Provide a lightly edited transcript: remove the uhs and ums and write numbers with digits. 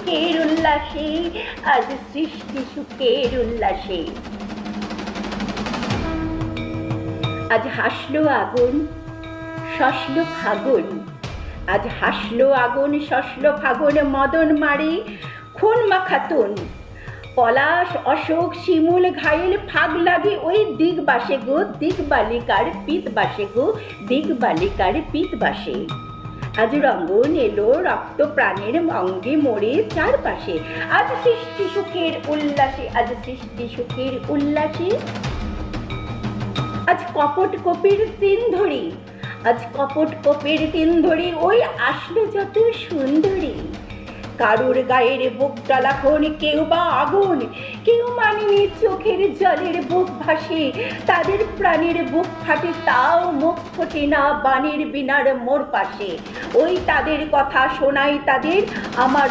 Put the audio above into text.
সুখের উল্লাসে, আজ সৃষ্টি সুখের উল্লাসে। আজ হাসলো আগুন, শসলো ফাগুন, আজ হাসলো আগুন, শসলো ফাগুন, মদন মারি খুন মাখাতুন। পলাশ অশোক শিমুল ঘাইল ফাগ লাগে ওই দিগ বাসে গো, দিগ বালিকার পিত বাসে গো, দিগ বালিকার পিত বাসে। আজ রঙ্গন এলো রক্ত প্রাণের অঙ্গে মোড়ে চারপাশে, আজ সৃষ্টি সুখের উল্লাসে, আজ সৃষ্টি সুখের উল্লাসে। আজ কপট কপির তিন ধরি, আজ কপট কপির তিন ধরি, ওই আসলো যত সুন্দরী। কারুর গায়ের বুক জ্বালাখন, কেউ বা আগুন, কেউ মানেনি চোখের জলের বুক ভাসে, তাদের প্রাণের বুক ফাটে তাও মুখ ফোটে না বাণীর বিনার মোর পাশে। ওই তাদের কথা শোনাই তাদের আমার